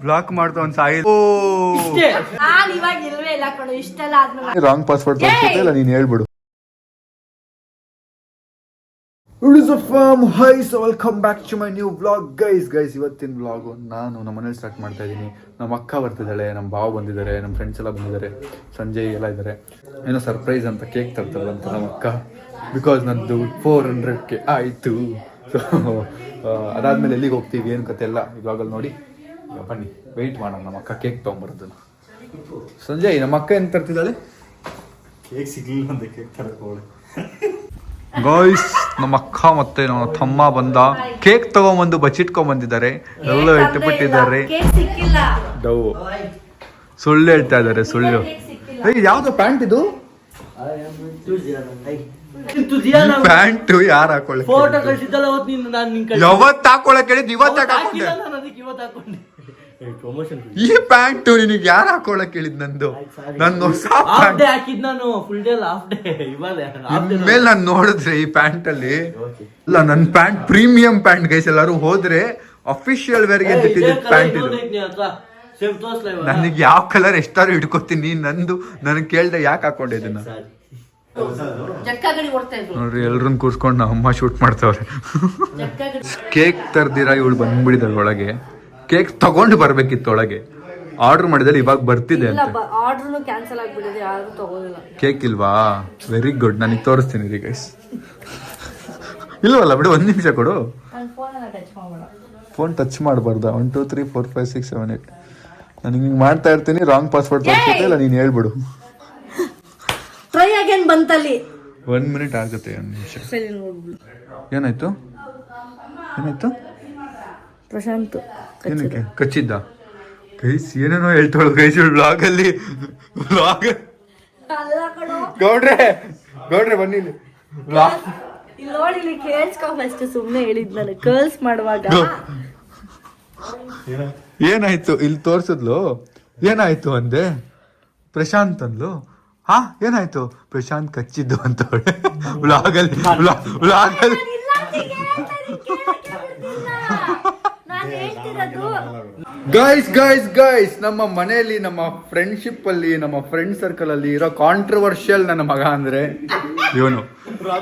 Block ಮಾಡ್ತಾ ಒಂದ್ Sai wrong password ತೋರಿಸ್ತಿಲ್ಲ, ನೀನ್ ಹೇಳ್ಬಿಡು. Welcome back to my new vlog guys. ಇವತ್ತಿನ ವ್ಲಾಗು ನಾನು ನಮ್ಮ ಮನೇಲಿ ಸ್ಟಾರ್ಟ್ ಮಾಡ್ತಾ ಇದ್ದೀನಿ. ನಮ್ಮ ಅಕ್ಕ ಬರ್ತಿದ್ದಾಳೆ, ನಮ್ಮ ಭಾವ ಬಂದಿದ್ದಾರೆ, ನಮ್ಮ ಫ್ರೆಂಡ್ಸ್ ಎಲ್ಲ ಬಂದಿದ್ದಾರೆ, ಸಂಜಯ್ ಎಲ್ಲ ಇದ್ದಾರೆ. ಏನೋ ಸರ್ಪ್ರೈಸ್ ಅಂತ ಕೇಕ್ ತರ್ತಾರಂತ ನಮ್ಮ ಅಕ್ಕ, ಬಿಕಾಸ್ ನಂದು 400K ಆಯಿತು. ಸೊ ಅದಾದ್ಮೇಲೆ ಎಲ್ಲಿಗೆ ಹೋಗ್ತೀವಿ ಏನು ಕತೆ ಎಲ್ಲ ಇವಾಗಲ್ಲಿ ನೋಡಿ. ಬನ್ನಿ ವೆಯ್ಟ್ ಮಾಡೋಣ, ನಮ್ಮ ಅಕ್ಕ ಕೇಕ್ ತೊಗೊಂಬರೋದನ್ನು. ಸಂಜಯ್, ನಮ್ಮ ಅಕ್ಕ ಏನು ತರ್ತಿದ್ದಾಳೆ? ಕೇಕ್ ಸಿಗ್ಲಿಲ್ಲ ಅಂತ ಕೇಕ್ ತರಕೋಳೆ ಗಾಯ್ಸ್. ನಮ್ಮ ಅಕ್ಕ ಮತ್ತೆ ನಮ್ಮ ತಮ್ಮ ಬಂದ ಕೇಕ್ ತಗೊಂಬಂದು ಬಚ್ಚಿಟ್ಕೊಂಡ್ ಬಂದಿದ್ದಾರೆ. ಎಲ್ಲ ಇಟ್ಟುಬಿಟ್ಟಿದ್ದಾರೆ. ಡವ್ ಸುಳ್ಳು ಹೇಳ್ತಾ ಇದಾರೆ, ಸುಳ್ಳು. ಯಾವ್ದು ಪ್ಯಾಂಟ್ ಇದು? ಪ್ಯಾಂಟು ಯಾರು ಹಾಕೊಳ್ಳಿ? ಯಾವತ್ತು ಹಾಕೊಳಕ್ ಹೇಳಿದ್? ಇವತ್ತು ಹಾಕೊಂಡೆ. ಈ ಪ್ಯಾಂಟು ನಿನಗೆ ಯಾರು ಹಾಕೊಳಕ್ ಹೇಳಿದ್? ನಂದು ಹೊಸ ಮೇಲೆ ನಾನು ನೋಡಿದ್ರೆ ಈ ಪ್ಯಾಂಟ್ ಅಲ್ಲಿ ಇಲ್ಲ, ನನ್ ಪ್ಯಾಂಟ್ ಪ್ರೀಮಿಯಂ ಪ್ಯಾಂಟ್ ಗೈಸ್. ಎಲ್ಲಾರು ಹೋದ್ರೆ ಅಫಿಷಿಯಲ್ ವೇರ್ಗೆ ಅಂತ ಇಟ್ಟಿದ್ದ ಪ್ಯಾಂಟ್ ಇದು. ನನಗೆ ಯಾವ ಕಲರ್ ಎಷ್ಟಾರು ಹಿಡ್ಕೊತೀನಿ. ನಂದು ನನಗೆ ಕೇಳ್ದೆ ಯಾಕೆ ಹಾಕೊಂಡೆ ಇದನ್ನ. ನೋಡ್ರಿ ಎಲ್ರನ್ನ ಕೂರ್ಸ್ಕೊಂಡು ನಮ್ಮ ಅಮ್ಮ ಶೂಟ್ ಮಾಡ್ತಾವ್ರೆ. ಕೇಕ್ ತರ್ದಿರ ಇವಳು ಬಂದ್ಬಿಡಿದಳು ಒಳಗೆ. ಕೇಕ್ ತಗೊಂಡು ಬರ್ಬೇಕಿತ್ತು ಒಳಗೆ. ಆರ್ಡರ್ ಮಾಡಿದ್ರೆ ಇವಾಗ ಬರ್ತಿದೆ ಅಂತ. ಕೇಕ್ ಇಲ್ವಾ? Very good. ನನಗೆ ತೋರಿಸ್ತೀನಿ ರೀ ಗೈಸ್. ಇಲ್ವಲ್ಲ ಬಿಡು, 1 ನಿಮಿಷ ಕೊಡು. Phone touch ಮಾಡಬಾರ್ದ? 1 2 3 4 5 6 7 8 ನನಗೆ ಹಿಂಗೆ ಮಾಡ್ತಾ ಇರ್ತೀನಿ. ರಾಂಗ್ ಪಾಸ್ವರ್ಡ್ ತೋರಿಸ್ತಿಲ್ಲ, ನೀನು ಹೇಳ್ಬಿಡು. Try again ಬಂತಲ್ಲಿ. 1 ಮಿನಿಟ್ ಆಗುತ್ತೆ, 1 ನಿಮಿಷ. ಏನಾಯ್ತು? ಪ್ರಶಾಂತ್ ಏನಕ್ಕೆ ಕಚ್ಚಿದ್ದ? ಗೈಸ್ ಏನೇನೋ ಹೇಳ್ತಾಳು ಗೈಸ್ ವ್ಲಾಗ್ ಅಲ್ಲಿ. ಗೌಡ್ರೆ ಬನ್ನಿ ನೋಡಿ, ಕೇಳಿಸ್ಕೊ ಫಸ್ಟ್. ಸುಮ್ಮನೆ ಹೇಳಿದ್ ನಾನು ಕರ್ಲ್ಸ್ ಮಾಡುವಾಗ ಏನಾಯ್ತು ಇಲ್ಲಿ ತೋರ್ಸಿದ್ಲು. ಏನಾಯ್ತು ಅಂದೆ. ಪ್ರಶಾಂತ್ ಅಂದ್ಲು. ಹಾ ಏನಾಯ್ತು? ಪ್ರಶಾಂತ್ ಕಚ್ಚಿದ್ದು ಅಂತ ವ್ಲಾಗಲ್ಲಿ. ಗೈಸ್ ನಮ್ಮ ಮನೆಯಲ್ಲಿ, ನಮ್ಮ ಫ್ರೆಂಡ್ಶಿಪ್ ಅಲ್ಲಿ, ನಮ್ಮ ಫ್ರೆಂಡ್ ಸರ್ಕಲ್ ಅಲ್ಲಿ ಇರೋ ಕಾಂಟ್ರವರ್ಷಿಯಲ್ ನನ್ನ ಮಗ ಅಂದ್ರೆ ಇವನು.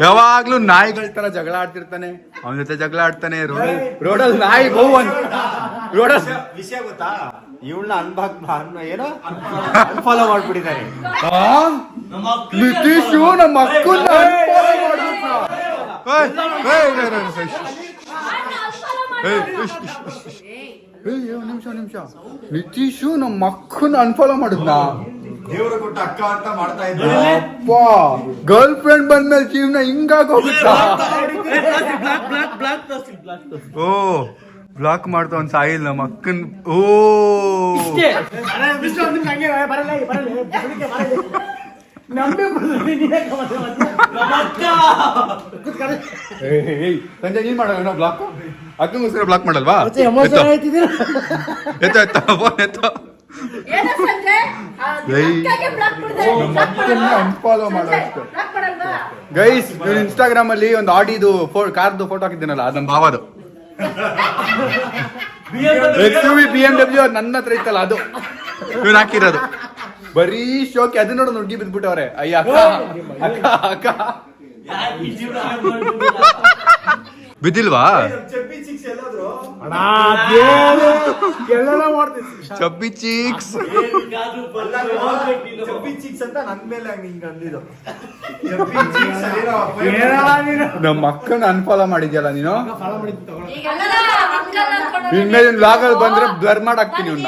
ಯಾವಾಗ್ಲೂ ನಾಯಿಗಳ ತರ ಜಗಳ ಆಡ್ತಿರ್ತಾನೆ, ಅವನ ಜೊತೆ ಜಗಳ ಆಡ್ತಾನೆ. ರೋಡಲ್ಲಿ ನಾಯಿ ರೋಡಲ್ಲಿ ವಿಷಯ ಗೊತ್ತಾ? ಇವಳನ್ನ ಏನೋ ಅನ್ಫಾಲೋ ಮಾಡ್ಬಿಟ್ಟಿದ್ದಾರೆ. ನಿತೀಶು ನಮ್ಮ ಅಕ್ಕನ ನಿಮಿಷ. ನಿತೀಶು ನಮ್ಮ ಮಕ್ಕನ್ನ ಅನ್ಫಾಲೋ ಮಾಡಿದ್ನಾ? ದೇವರು ಕೊಟ್ಟ ಅಕ್ಕ ಅಂತ ಮಾಡ್ತಾ ಇದ್ದಾರೆ. ಗರ್ಲ್ ಫ್ರೆಂಡ್ ಬಂದ್ಮೇಲೆ ಜೀವನ ಹಿಂಗಾಗಿ ಹೋಗುತ್ತಾ? ಓ ಬ್ಲಾಕ್ ಮಾಡ್ತಾ ಒಂದ್ ಸಾಯಿಲ್ ನಮ್ಮ ಅಕ್ಕನ್. ಓ ಸಂಜೆ ನೀನ್ ಮಾಡೋಣ ಬ್ಲಾಕ್? ಅಕ್ಕಂಗೋಸ್ಕರ ಬ್ಲಾಕ್ ಮಾಡಲ್ವಾ? ಅನ್ಫಾಲೋ ಮಾಡೋಷ್ಟು. ಗೈಸ್ ಇವ್ನು ಇನ್ಸ್ಟಾಗ್ರಾಮ್ ಅಲ್ಲಿ ಒಂದು ಆಡಿದು ಕಾರ್ದು ಫೋಟೋ ಹಾಕಿದ್ದೀನಲ್ಲ, ಅದು ನಮ್ಮ ಭಾವದು. BMW ನನ್ನ ಹತ್ರ ಇತ್ತಲ್ಲ, ಅದು ಇವ್ನು ಹಾಕಿರೋದು. ಬರೀ ಶೋಕಿ. ಅದು ನೋಡು, ನುಗ್ಗಿ ಬಿದ್ಬಿಟ್ಟವ್ರೆ. ಅಯ್ಯ ಅಕ್ಕ ಬಿದ್ದಿಲ್ವಾ? ಚಬ್ಬಿ ಚೀಕ್ಸ್ ಅಂತ ನನ್ ಮೇಲೆ ಅಂದಿದ್ದು. ನಮ್ಮ ಅಕ್ಕನ ಅನ್ಫಾಲೋ ಮಾಡಿದ್ಯಲ್ಲ ನೀನು. ಇನ್ಮೇಲೆ ವ್ಲಾಗ್ ಅಲ್ಲಿ ಬಂದ್ರೆ ಬ್ಲರ್ ಮಾಡಾಕ್ತೀನಿ ಇವ್ನ.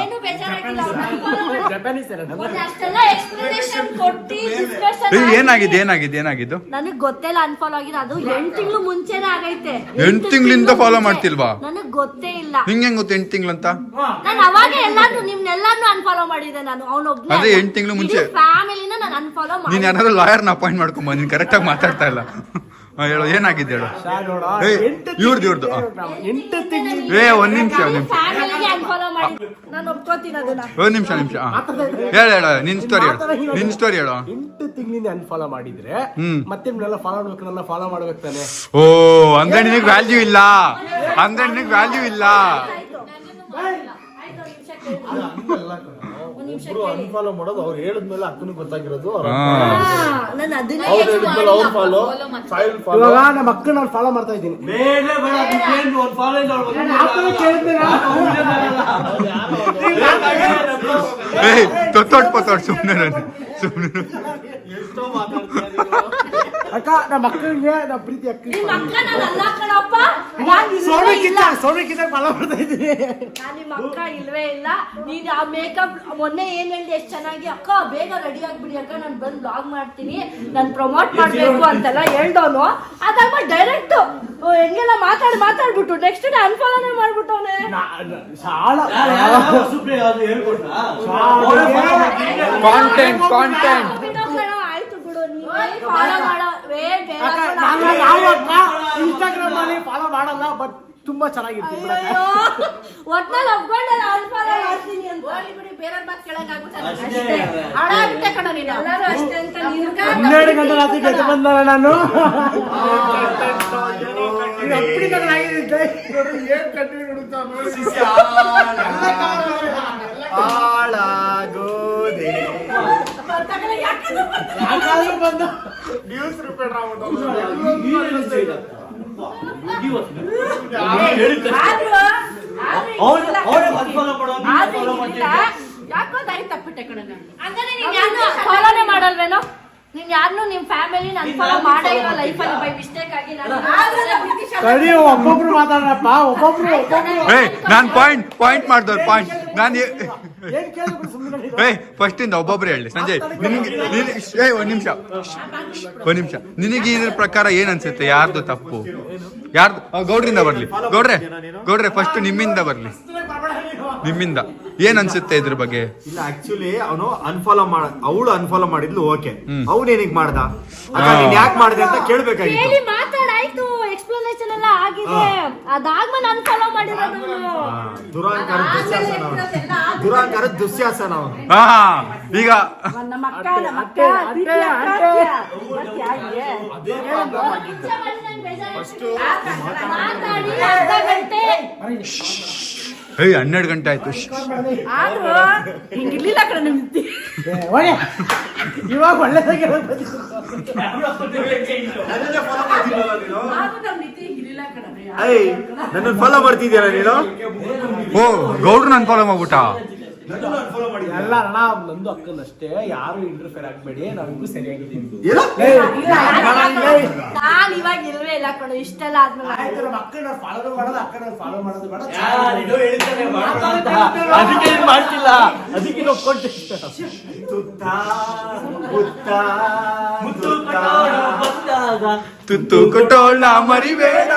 ಏನಾಗಿದ್ದು? ನನಗ್ ಗೊತ್ತಿಲ್ಲ ಅನ್ಫಾಲೋ ಆಗಿದೆ. ಅದು 8 ತಿಂಗಳು ಮುಂಚೆನೆ ಆಗೈತೆ. 8 ತಿಂಗಳಿಂದ ಫಾಲೋ ಮಾಡ್ತಿಲ್ವಾ? ನನಗ್ ಗೊತ್ತೇ ಇಲ್ಲ. ಹಿಂಗ್ ಗೊತ್ತು 8 ತಿಂಗಳು ಅಂತ? ನಾನು ಅವಾಗ ಎಲ್ಲಾನು ನಿಮ್ನೆಲ್ಲಾನು ಅನ್ಫಾಲೋ ಮಾಡಿದೆ. ನಾನು ಅವನೊಬ್ಬ ಅದೇ 8 ತಿಂಗಳು ಮುಂಚೆ ಫ್ಯಾಮಿಲಿನ ನಾನು ಅನ್ಫಾಲೋ ಮಾಡಿ. ನೀನ್ ಯಾರಾದ್ರೂ ಲಾಯರ್ನ ಅಪಾಯಿಂಟ್ ಮಾಡ್ಕೊಂಬ. ನೀನ್ ಕರೆಕ್ಟ್ ಆಗಿ ಮಾತಾಡ್ತಾ ಇಲ್ಲ. ಹೇಳು ಏನಾಗಿದೆ ಹೇಳು. ಇವ್ರದ್ದು 8 ತಿಂಗಳು. 1 ನಿಮಿಷ. ಒಂದ್ ನಿಮಿಷ. ಹೇಳ ನಿನ್ ಸ್ಟೋರಿ ಹೇಳು. 8 ತಿಂಗಳಿಂದ ಅನ್ಫಾಲೋ ಮಾಡಿದ್ರೆ ಮತ್ತೆ ಫಾಲೋ ಮಾಡ್ಬೇಕು ತಾನೆ. ಓ ಅಂದ್ರೆ ನಿನಗೆ ವ್ಯಾಲ್ಯೂ ಇಲ್ಲ. ಅನ್ಫಾಲೋ ಮಾಡೋದು ಅವ್ರು ಹೇಳಿದ್ಮೇಲೆ ಅಕ್ಕನಿಗೆ ಗೊತ್ತಾಗಿರೋದು. ನಾನು ಅದನ್ನೇ ಅವ್ರು ಹೇಳಿದ್ಮೇಲೆ ಅವ್ರು ಫಾಲೋ, ಸಾಯಿಲ್ ಫಾಲೋ. ಇವಾಗ ನಮ್ಮ ಅಕ್ಕನ ನಾನು ಫಾಲೋ ಮಾಡ್ತಾ ಇದ್ದೀನಿ. ಅಕ್ಕ ನಮ್ಮ ಅಕ್ಕನಿಗೆ ನಮ್ಮ ಪ್ರೀತಿ ಅಕ್ಕ ನಿಮ್ಮ ಅಕ್ಕ ನಾನು ಅಲ್ಲ ಕಣಪ್ಪ. ಸೋನಕ್ಕಿಂತ ಫಾಲೋ ಮಾಡ್ತಾ ಇದ್ದೀನಿ. ನಾನು ನಿಮ್ಮ ಅಕ್ಕ ಇಲ್ವೇ ಇಲ್ಲ. ನೀನ್ ಆ ಮೇಕಪ್ ಮೊನ್ನೆ ಏನ್ ಹೇಳ್ದೆ ಎಷ್ಟು ಚೆನ್ನಾಗಿ, ಅಕ್ಕ ಬೇಗ ರೆಡಿ ಆಗ್ಬಿಡಿ ಅಕ್ಕ, ನಾನು ಬಂದು ಬ್ಲಾಗ್ ಮಾಡ್ತೀನಿ, ನಾನು ಪ್ರಮೋಟ್ ಮಾಡ್ಬೇಕು ಅಂತೆಲ್ಲ ಹೇಳ್ದವನು. ಅದಾದ್ಮೇಲೆ ಡೈರೆಕ್ಟ್ ಹೆಂಗೆಲ್ಲ ಮಾತಾಡ್ಬಿಟ್ಟು ನೆಕ್ಸ್ಟ್ ಡೇ ಅನ್ಫಾಲೋನೇ ಮಾಡ್ಬಿಟ್ಟವನೆ. ಆಯ್ತು ಬಿಡು, ನೀವೇ ಫಾಲೋ ಮಾಡೋ ಇನ್ಸ್ಟಾಗ್ರಾಮ್ ಅಲ್ಲಿ ಫಾಲೋ ಮಾಡಲ್ಲ, ಬಟ್ ತುಂಬಾ ಚೆನ್ನಾಗಿರ್ತೀವಿ. ಒಟ್ನಲ್ಲಿ ಒಪ್ಕೊಂಡಲ್ಲ ಅನ್ಫಾಲೋ ಮಾಡ್ತೀನಿ ಅಂತ. ಬೇರೆ ಮಾತು ಕೇಳಂಗಾಗುತ್ತೆ ಹಾಳಾಗುತ್ತೆ ಕಣ ನೀನು. ಎಲ್ಲರೂ ಅಷ್ಟೇ ಅಂತ 12 ಗಂಟೆ ರಾತ್ರಿ ಗೆದ್ದು ಬಂದಲ್ಲ ನಾನು. ಯಾಕೋ ದಾರಿ ತಪ್ಪಿಟ್ಟೆ ಕಣ. ಹಂಗಾರೆ ನೀನ್ ಯಾರನ್ನೂ ಫಾಲೋನೇ ಮಾಡಲ್ವೇನೋ? ನೀನ್ ಯಾರನ್ನೂ ನಿಮ್ ಫ್ಯಾಮಿಲಿ ನನ್ ಫಾಲೋ ಮಾಡೇ ಇರೋ ಲೈಫಲ್ಲಿ ಬೈ ಮಿಸ್ಟೇಕ್ ಆಗಿ ಒಬ್ಬೊಬ್ರು ಮಾತಾಡ್ರಪ್ಪ, ಒಬ್ಬೊಬ್ರು. ನಾನ್ ಪಾಯಿಂಟ್ ಮಾಡ್ದವ್ರು ಪಾಯಿಂಟ್ ನಾನು ಫಸ್ಟ್ ಇಂದ ಒಬ್ಬೊಬ್ರು ಹೇಳಿ. ಸಂಜಯ್ ಒಂದ್ ನಿಮಿಷ ನಿನಗೆ ಇದ್ರ ಪ್ರಕಾರ ಏನ್ ಅನ್ಸುತ್ತೆ? ಯಾರ್ದು ತಪ್ಪು, ಯಾರ್ದು? ಗೌಡ್ರಿಂದ ಬರ್ಲಿ. ಗೌಡ್ರೆ ಫಸ್ಟ್ ನಿಮ್ಮಿಂದ ಬರ್ಲಿ. ನಿಮ್ಮಿಂದ ಏನ್ ಅನ್ಸುತ್ತೆ ಇದ್ರ ಬಗ್ಗೆ? ಇಲ್ಲ, ಆಕ್ಚುಲಿ ಅವನು ಅವಳು ಅನ್ಫಾಲೋ ಮಾಡಿದ್ಲು, ಓಕೆ. ಅವನೇನಿಗ್ ಮಾಡ್ದ, ಯಾಕೆ ಮಾಡಿದೆ ಅಂತ ಕೇಳ್ಬೇಕಾಗಿತ್ತು. ಹೇಳಿ ಮಾತಾಡಾಯ್ತು, ಎಕ್ಸ್ಪ್ಲನೇಷನ್ ಎಲ್ಲ ಆಗಿದೆ. ಅದಾದ್ಮೇಲೆ ಅನ್ಫಾಲೋ ಮಾಡಿರೋದು ದುರಾಂಕಾರ ದುಶ್ಯಾಸನ ಅವನು. ಈಗ ನಮ್ಮ ಅಕ್ಕ ಮಾತಾಡಿ ಅರ್ಧ ಗಂಟೆ 12 ಗಂಟೆ ಆಯ್ತು. ಆದ್ರೂ ಹಿಂಗಿರ್ಲಿಲ್ಲ ಕಡೆ ನಿಂತಿ. ಇವಾಗ ಒಳ್ಳೆದಾಗಿ ನನ್ನ ಫಾಲೋ ಮಾಡ್ತಿದ್ಯಾರ ನೀನು? ಓ ಗೌಡ್ರು ನನ್ ಫಾಲೋ ಮಾಡ್ಬಿಟ್ಟ. ಎಲ್ಲ ಅಣ್ಣ ನಂದು ಅಕ್ಕನಷ್ಟೇ, ಯಾರು ಇಂಟರ್ಫೇರ್ ಆಗ್ಬೇಡಿ, ನಾವಿಬ್ರು ಸರಿಯಾಗಿದ್ದೀವಿ. ನಾನ್ ಇವಾಗ ಇಲ್ವೇ ಇಲ್ಲ ಕಣ ಇಷ್ಟೆಲ್ಲ ಆದ್ಮೇಲೆ. ನಮ್ಮ ಅಕ್ಕನ ಫಾಲೋ ಮಾಡೋದು, ಅಕ್ಕನ ಫಾಲೋ ಮಾಡೋದು ಬೇಡ. ಅದಕ್ಕೆ ಮಾಡ್ತಿಲ್ಲ, ಅದಕ್ಕೆ ಒಪ್ಕೊಂಡೆ. ತುತ್ತು ಕೊಟ್ಟೋಳ ಮರಿಬೇಡ.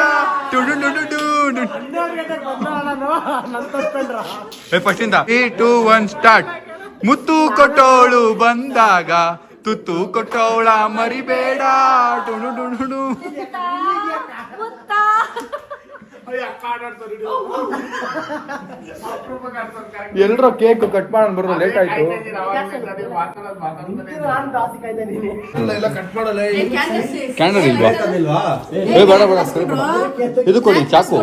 ಫಸ್ಟ್ ಇಂದ 3, 2, 1 ಸ್ಟಾರ್ಟ್. ಮುತ್ತು ಕೊಟ್ಟೋಳು ಬಂದಾಗ ತುತ್ತು ಕೊಟ್ಟೋಳ ಮರಿಬೇಡ. ಎಲ್ರೂ ಕೇಕ್ ಕಟ್ ಮಾಡೋಣ ಬರೋದು ಲೇಟ್ ಆಯ್ತು. ಕ್ಯಾಂಡಲ್ ಇಲ್ವಾ? ಬೇಡ ಇದು ಕೊಡಿ, ಚಾಕು.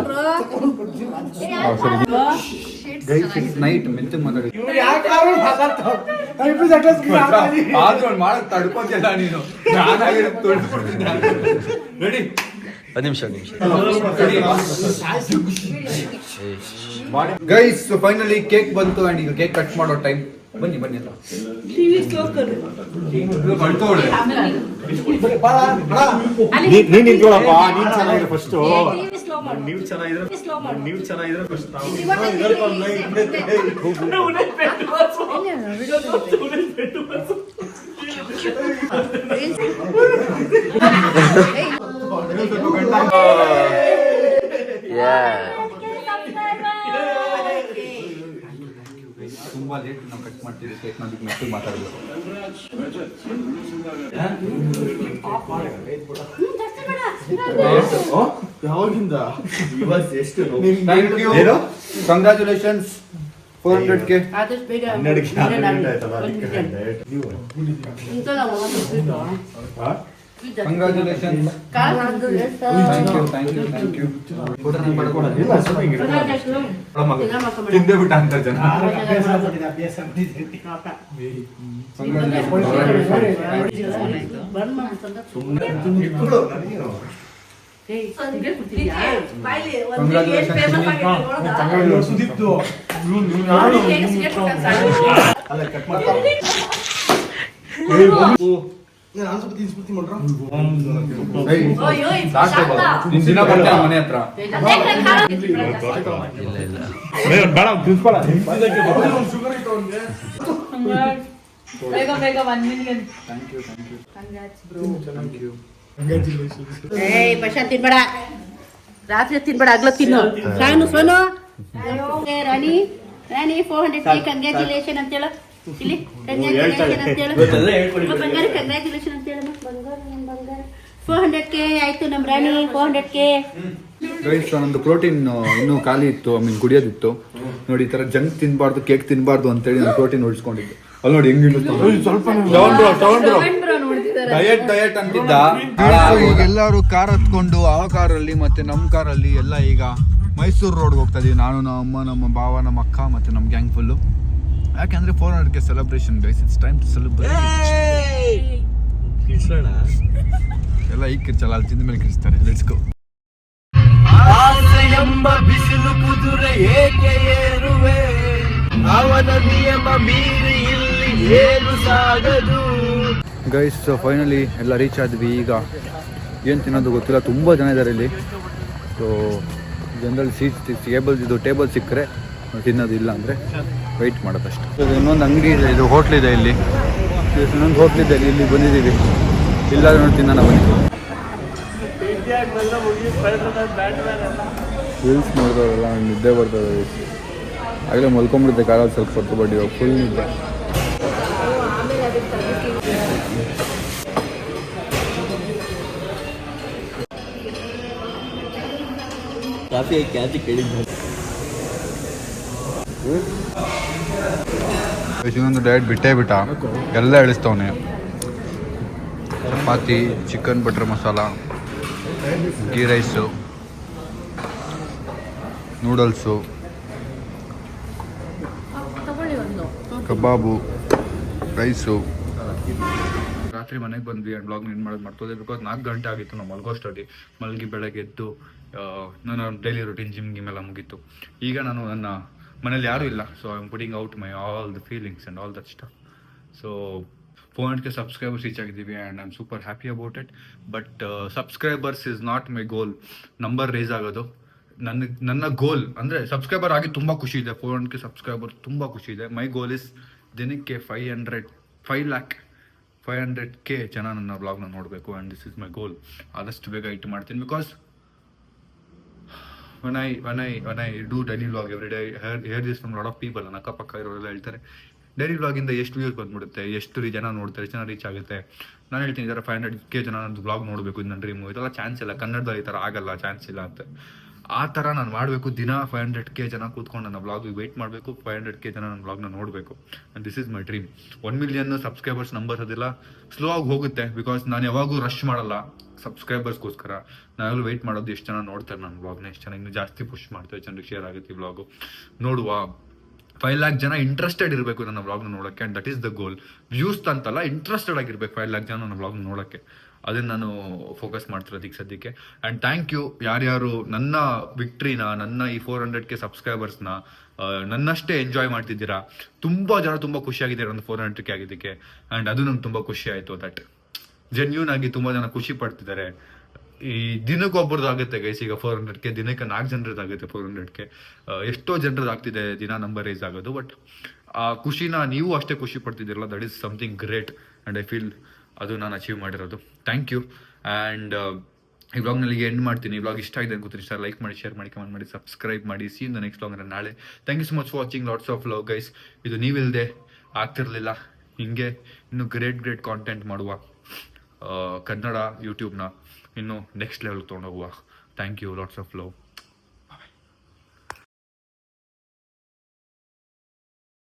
ನೈಟ್ ಮೆಂತ ಮಾತಾಡಿ ಮಾಡಕ್ ತಡ್ಕೋತಿಲ್ಲ ನೀನು. ರೆಡಿ? ನಿಮಿಷ ಗೈಸ್, ಫೈನಲಿ ಕೇಕ್ ಬಂತು ಅಂಡ್ ಈಗ ಕೇಕ್ ಕಟ್ ಮಾಡೋ ಟೈಮ್. ಬನ್ನಿ ಎಲ್ಲ ನೀನ್ ನಿಂತ್ಕೊಳಪ್ಪ, ನೀನ್ ಚೆನ್ನಾಗಿರೋ ಫಸ್ಟ್. ನೀವು ಚೆನ್ನಾಗಿದ್ರೆ ಫಸ್ಟ್. ತುಂಬಾ ಲೇಟ್ ನಾವು ಕಟ್ ಮಾಡ್ತೀವಿ ಕೇಕ್. ನಾವು ಮೆಟ್ಟು ಮಾತಾಡಬೇಕು. ಯಾವಾಗಿಂದ? ಎಷ್ಟು? Congratulations 400K. Congratulations. Thank you. ತಿಂದೇ ಬಿಟ್ಟ ಅಂತ ಜನ. ದಿನ ಬರ್ತೀಯ ಮನೆ ಹತ್ರ. ಪ್ರಶಾಂತ್ ತಿನ್ಬೇಡ, ರಾತ್ರಿ ತಿನ್ಬೇಡ, ಆಗ್ಲೂ ತಿನ್ನು. ನಾನು ಸೋನು ರಾಣಿ 400K ಕಂಗ್ರಾಚುಲೇಷನ್ ಅಂತ ಹೇಳು. ಇಲ್ಲಿ ಕಂಗ್ರಾಚುಲೇಷನ್ ಅಂತ ಹೇಳು. ಬಂಗಾರ ಕಂಗ್ರಾಚುಲೇಷನ್ ಅಂತ ಹೇಳು. ಬಂಗಾರ 400K ಆಯ್ತು ನಮ್ ರಾಣಿ. 400K. ಗೈಸ್, ನಂದು ಪ್ರೋಟೀನ್ ಇನ್ನೂ ಖಾಲಿ ಇತ್ತು, ಕುಡಿಯೋದಿತ್ತು. ನೋಡಿ, ಈ ತರ ಜಂಕ್ ತಿನ್ಬಾರ್ದು, ಕೇಕ್ ತಿನ್ಬಾರ್ದು ಅಂತೇಳಿ ನಾನು ಪ್ರೋಟೀನ್ ಉಳಿಸ್ಕೊಂಡಿದ್ದೆ. ಅಲ್ಲಿ ನೋಡಿ ಹೆಂಗ್ ಡಯಟ್ ಅಂತಿದ್ದ. ಈಗ ಎಲ್ಲರೂ ಕಾರ್ ಹತ್ಕೊಂಡು ಆ ಕಾರಲ್ಲಿ ಮತ್ತೆ ನಮ್ಮ ಕಾರಲ್ಲಿ ಎಲ್ಲ ಈಗ ಮೈಸೂರು ರೋಡ್ಗೆ ಹೋಗ್ತಾ ಇದೀವಿ. ನಾನು, ನಮ್ಮ ಅಮ್ಮ, ನಮ್ಮ ಭಾವ, ನಮ್ಮ ಅಕ್ಕ ಮತ್ತೆ ನಮ್ಮ ಗ್ಯಾಂಗ್ ಫುಲ್ಲು. ಯಾಕೆಂದ್ರೆ 400K celebration guys. It's time to celebrate. ಎಲ್ಲ ಈಗ ಕಿರ್ಚಲ್ಲ, ಅಲ್ಲಿ ತಿಂದ ಮೇಲೆ ಕಿರ್ಚ್ತಾರೆ. Let's go. ಬಿಸಿಲು ಕುದುರೆ ಏಕೆ ಏರುವೆ, ಅವನ ನಿಯಮ ಮೀರಿ ಇಲ್ಲಿ ಏನು ಸಾಗದು. ಗೈಸ್, ಫೈನಲಿ ಎಲ್ಲ ರೀಚ್ ಆದ್ವಿ. ಈಗ ಏನು ತಿನ್ನೋದು ಗೊತ್ತಿಲ್ಲ, ತುಂಬ ಜನ ಇದ್ದಾರೆ ಇಲ್ಲಿ. ಸೊ ಜನರಲ್ ಟೇಬಲ್ ಸಿಕ್ಕರೆ ತಿನ್ನೋದು, ಇಲ್ಲ ಅಂದರೆ ವೆಯ್ಟ್ ಮಾಡೋದಷ್ಟೇ. ಇನ್ನೊಂದು ಅಂಗಡಿ ಇದೆ, ಇದು ಹೋಟ್ಲಿದೆ ಇಲ್ಲಿ. ಇನ್ನೊಂದು ಹೋಟ್ಲಿದೆ ಇಲ್ಲಿ ಬಂದಿದ್ದೀವಿ. ಇಲ್ಲಾದ್ರೂ ನೋಡಿ ತಿನ್ನೋಣ ಬನ್ನಿ. ರೀಲ್ಸ್ ನೋಡಿದವರೆಲ್ಲ ನಿದ್ದೆ ಬರ್ತದೆ. ಆಗಲೇ ಮಲ್ಕೊಂಡ್ಬಿಡುತ್ತೆ ಕಾಲಲ್ಲಿ ಸ್ವಲ್ಪ ಹೊತ್ತು, ಬಟ್ ಇವಾಗ ಫುಲ್ ನಿದ್ದೆ. ಇನ್ನೊಂದು ಡಯಟ್ ಬಿಟ್ಟೇ ಬಿಟ್ಟ, ಎಲ್ಲ ಇಳಿಸ್ತವನೆ. Chapati, chicken butter masala, ghee rice, noodles, kebab, rice. ರಾತ್ರಿ ಮನೆಗೆ ಬಂದ್ವಿ ಆ್ಯಂಡ್ ಬ್ಲಾಗ್ ಏನು ಮಾಡೋದು ಮಾಡ್ತೋದೆ. ಬಿಕಾಸ್ 4 ಗಂಟೆ ಆಗಿತ್ತು ನಾವು ಮಲ್ಗೋಷ್ಟರಲ್ಲಿ. ಮಲಗಿ ಬೆಳಗ್ಗೆ ಎದ್ದು ನನ್ನ ಡೈಲಿ ರೂಟೀನ್ ಜಿಮ್ ಎಲ್ಲ ಮುಗೀತು. ಈಗ ನಾನು ನನ್ನ ಮನೇಲಿ ಯಾರೂ ಇಲ್ಲ. So I am putting out my all the feelings and all that stuff. So 400K subscribers reach ಆಗಿದ್ದೀವಿ and I am super happy about it. But subscribers is not my goal. Number race ಆಗೋದು ನನ್ನ ಗೋಲ್. ಅಂದರೆ subscriber ಆಗಿ ತುಂಬ ಖುಷಿ ಇದೆ. 400K subscriber ತುಂಬ ಖುಷಿ ಇದೆ. ಮೈ ಗೋಲ್ ಇಸ್ ದಿನಕ್ಕೆ 500K ಜನ ನನ್ನ ಬ್ಲಾಗ್ನ ನೋಡಬೇಕು. ಆ್ಯಂಡ್ ದಿಸ್ ಇಸ್ ಮೈ ಗೋಲ್. ಆದಷ್ಟು ಬೇಗ ಇಟ್ಟು ಮಾಡ್ತೀನಿ. Because when I do daily vlog every day, hear this from a lot of people. ನನ್ನ ಅಕ್ಕಪಕ್ಕ ಇರೋರೆಲ್ಲ ಹೇಳ್ತಾರೆ, ಡೈಲಿ ವ್ಲಾಗಿಂದ ಎಷ್ಟು ವ್ಯೂಸ್ ಬಂದ್ಬಿಡುತ್ತೆ, ಎಷ್ಟು ಜನ ನೋಡ್ತಾರೆ, ಎಷ್ಟು ಜನ ರೀಚ್ ಆಗುತ್ತೆ. ನಾನು ಹೇಳ್ತೀನಿ, ಈ ಥರ 500K ಜನ ನಂದು ವ್ಲಾಗ್ ನೋಡಬೇಕು, ಇದು ನನ್ನ ಡ್ರೀಮು. ಇದೆಲ್ಲ ಚಾನ್ಸ್ ಇಲ್ಲ, ಕನ್ನಡದಲ್ಲಿ ಈ ಥರ ಆಗಲ್ಲ, ಚಾನ್ಸ್ ಇಲ್ಲ ಅಂತ. ಆ ಥರ ನಾನು ಮಾಡಬೇಕು. ದಿನ 500K ಜನ ಕೂತ್ಕೊಂಡು ನನ್ನ ವ್ಲಾಗಿಗೆ ವೆಯ್ಟ್ ಮಾಡಬೇಕು. 500K ಜನ ನನ್ನ ವ್ಲಾಗ್ನ ನೋಡಬೇಕು. And this is my dream. 1 million subscribers numbers ಅದೆಲ್ಲ ಸ್ಲೋ ಆಗಿ ಹೋಗುತ್ತೆ. ಬಿಕಾಸ್ ನಾನು ಯಾವಾಗೂ ರಶ್ ಮಾಡಲ್ಲ ಸಬ್ಸ್ಕ್ರೈಬರ್ಸ್ಗೋಸ್ಕರ. ನಾವೆಲ್ಲ ವೆಯ್ಟ್ ಮಾಡೋದು ಎಷ್ಟು ಜನ ನೋಡ್ತಾರೆ ನನ್ನ ವ್ಲಾಗ್ನ, ಎಷ್ಟು ಜನ ಇನ್ನೂ ಜಾಸ್ತಿ ಪುಷ್ ಮಾಡ್ತಾರೆ, ಜನರಿಗೆ ಶೇರ್ ಆಗುತ್ತೆ ಈ ವ್ಲಾಗು. ನೋಡುವ 5 lakh ಜನ ಇಂಟ್ರೆಸ್ಟೆಡ್ ಇರಬೇಕು ನನ್ನ ವ್ಲಾಗ್ನ ನೋಡೋಕ್ಕೆ. And that is the goal. Views ಅಂತಲ್ಲ, ಇಂಟ್ರೆಸ್ಟೆಡ್ ಆಗಿರ್ಬೇಕು 5 lakh ಜನ ನನ್ನ ವ್ಲಾಗ್ನ ನೋಡೋಕ್ಕೆ. ಅದನ್ನು ನಾನು ಫೋಕಸ್ ಮಾಡ್ತಿರೋದು ಈಗ ಸದ್ಯಕ್ಕೆ. ಆ್ಯಂಡ್ ಥ್ಯಾಂಕ್ ಯು ಯಾರ್ಯಾರು ನನ್ನ ವಿಕ್ಟ್ರಿನ, ನನ್ನ ಈ 400K ಸಬ್ಸ್ಕ್ರೈಬರ್ಸ್ನ ನನ್ನಷ್ಟೇ ಎಂಜಾಯ್ ಮಾಡ್ತಿದ್ದೀರಾ. ತುಂಬ ಜನ ತುಂಬ ಖುಷಿಯಾಗಿದ್ದೀರಾ ನನ್ನ 400K ಆಗಿದ್ದಕ್ಕೆ. ಆ್ಯಂಡ್ ಅದು ನಂಗೆ ತುಂಬ ಖುಷಿ ಆಯಿತು. ದಟ್ ಜೆನ್ಯೂನ್ ಆಗಿ ತುಂಬ ಜನ ಖುಷಿ ಪಡ್ತಿದ್ದಾರೆ. ಈ ದಿನಕ್ಕೊಬ್ಬರದ್ದು ಆಗುತ್ತೆ ಗೈಸ್. ಈಗ 400K ದಿನಕ್ಕೆ 4 ಜನರದ್ದಾಗುತ್ತೆ 400K. ಎಷ್ಟೋ ಜನರದ್ದು ಆಗ್ತಿದೆ ದಿನ ನಂಬರ್ ರೈಸ್ ಆಗೋದು. ಬಟ್ ಆ ಖುಷಿನ ನೀವು ಅಷ್ಟೇ ಖುಷಿ ಪಡ್ತಿದ್ದೀರಲ್ಲ, that is something great. And I feel ಅದು ನಾನು ಅಚೀವ್ ಮಾಡಿರೋದು. Thank you. ಆ್ಯಂಡ್ ಈ ವ್ಲಾಗ್ನಲ್ಲಿ ಎಂಡ್ ಮಾಡ್ತೀನಿ. ಈ ವ್ಲಾಗ್ ಇಷ್ಟ ಆಗಿದೆ ಅನ್ಕೋತೀನಿ. ಇಷ್ಟ ಲೈಕ್ ಮಾಡಿ, ಶೇರ್ ಮಾಡಿ, ಕಮೆಂಟ್ ಮಾಡಿ, ಸಬ್ಸ್ಕ್ರೈಬ್ ಮಾಡಿ. See in the next vlog ಅಂದರೆ ನಾಳೆ. Thank you so much for watching. Lots of love guys. ಇದು ನೀವಿಲ್ಲದೆ ಆಗ್ತಿರ್ಲಿಲ್ಲ. ಹಿಂಗೆ ಇನ್ನೂ ಗ್ರೇಟ್ ಕಾಂಟೆಂಟ್ ಮಾಡುವ ಕನ್ನಡ ಯೂಟ್ಯೂಬ್ನ ಇನ್ನೂ ನೆಕ್ಸ್ಟ್ ಲೆವೆಲ್ಗೆ ತೊಗೊಂಡೋಗುವ. Thank you. Lots of love.